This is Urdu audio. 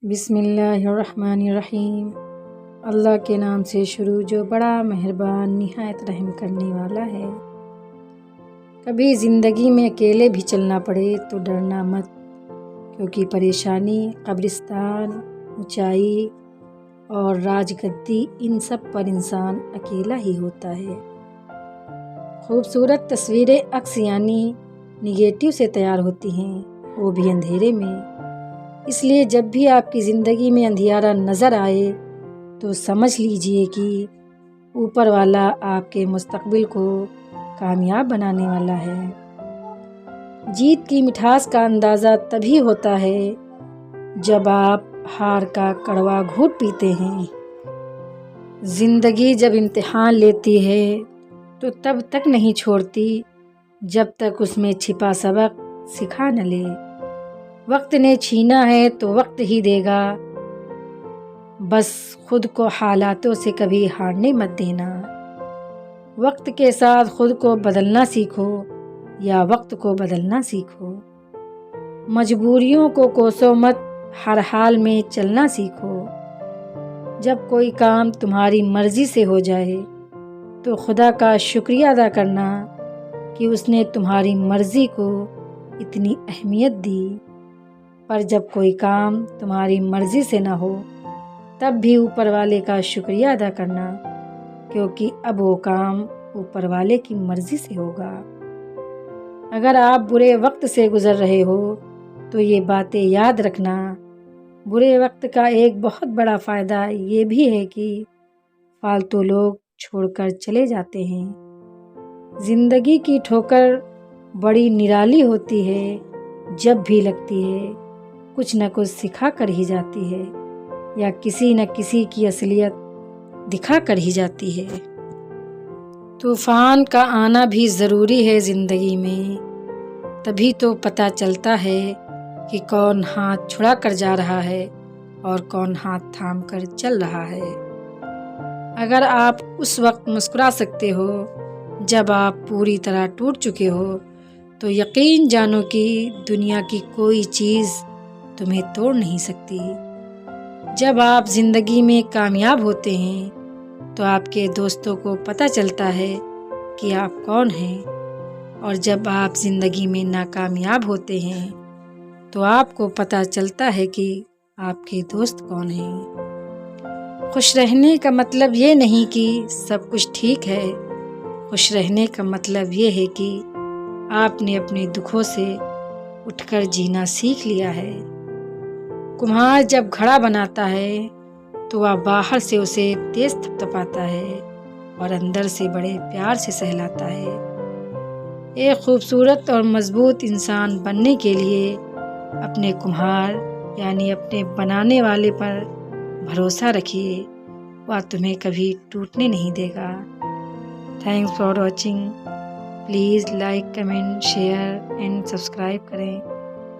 بسم اللہ الرحمن الرحیم۔ اللہ کے نام سے شروع جو بڑا مہربان نہایت رحم کرنے والا ہے۔ کبھی زندگی میں اکیلے بھی چلنا پڑے تو ڈرنا مت، کیونکہ پریشانی، قبرستان، اونچائی اور راج گدی، ان سب پر انسان اکیلا ہی ہوتا ہے۔ خوبصورت تصویریں عکس یعنی نگیٹو سے تیار ہوتی ہیں، وہ بھی اندھیرے میں۔ اس لیے جب بھی آپ کی زندگی میں اندھیارا نظر آئے تو سمجھ لیجئے کہ اوپر والا آپ کے مستقبل کو کامیاب بنانے والا ہے۔ جیت کی مٹھاس کا اندازہ تبھی ہوتا ہے جب آپ ہار کا کڑوا گھونٹ پیتے ہیں۔ زندگی جب امتحان لیتی ہے تو تب تک نہیں چھوڑتی جب تک اس میں چھپا سبق سکھا نہ لے۔ وقت نے چھینا ہے تو وقت ہی دے گا، بس خود کو حالاتوں سے کبھی ہارنے مت دینا۔ وقت کے ساتھ خود کو بدلنا سیکھو یا وقت کو بدلنا سیکھو۔ مجبوریوں کو کوسو مت، ہر حال میں چلنا سیکھو۔ جب کوئی کام تمہاری مرضی سے ہو جائے تو خدا کا شکریہ ادا کرنا کہ اس نے تمہاری مرضی کو اتنی اہمیت دی۔ پر جب کوئی کام تمہاری مرضی سے نہ ہو تب بھی اوپر والے کا شکریہ ادا کرنا، کیونکہ اب وہ کام اوپر والے کی مرضی سے ہوگا۔ اگر آپ برے وقت سے گزر رہے ہو تو یہ باتیں یاد رکھنا۔ برے وقت کا ایک بہت بڑا فائدہ یہ بھی ہے کہ فالتو لوگ چھوڑ کر چلے جاتے ہیں۔ زندگی کی ٹھوکر بڑی نرالی ہوتی ہے، جب بھی لگتی ہے کچھ نہ کچھ سکھا کر ہی جاتی ہے یا کسی نہ کسی کی اصلیت دکھا کر ہی جاتی ہے۔ طوفان کا آنا بھی ضروری ہے زندگی میں، تبھی تو پتہ چلتا ہے کہ کون ہاتھ چھڑا کر جا رہا ہے اور کون ہاتھ تھام کر چل رہا ہے۔ اگر آپ اس وقت مسکرا سکتے ہو جب آپ پوری طرح ٹوٹ چکے ہو تو یقین جانو کہ دنیا کی کوئی چیز تمہیں توڑ نہیں سکتی۔ جب آپ زندگی میں کامیاب ہوتے ہیں تو آپ کے دوستوں کو پتہ چلتا ہے کہ آپ کون ہیں، اور جب آپ زندگی میں ناکامیاب ہوتے ہیں تو آپ کو پتہ چلتا ہے کہ آپ کے دوست کون ہیں۔ خوش رہنے کا مطلب یہ نہیں کہ سب کچھ ٹھیک ہے، خوش رہنے کا مطلب یہ ہے کہ آپ نے اپنے دکھوں سے اٹھ کر جینا سیکھ لیا ہے۔ کمہار جب گھڑا بناتا ہے تو وہ باہر سے اسے تیز تھپتھپاتا ہے اور اندر سے بڑے پیار سے سہلاتا ہے۔ ایک خوبصورت اور مضبوط انسان بننے کے لیے اپنے کمہار یعنی اپنے بنانے والے پر بھروسہ رکھیے، وہ تمہیں کبھی ٹوٹنے نہیں دے گا۔ Thanks for watching. Please like, comment, share and subscribe کریں۔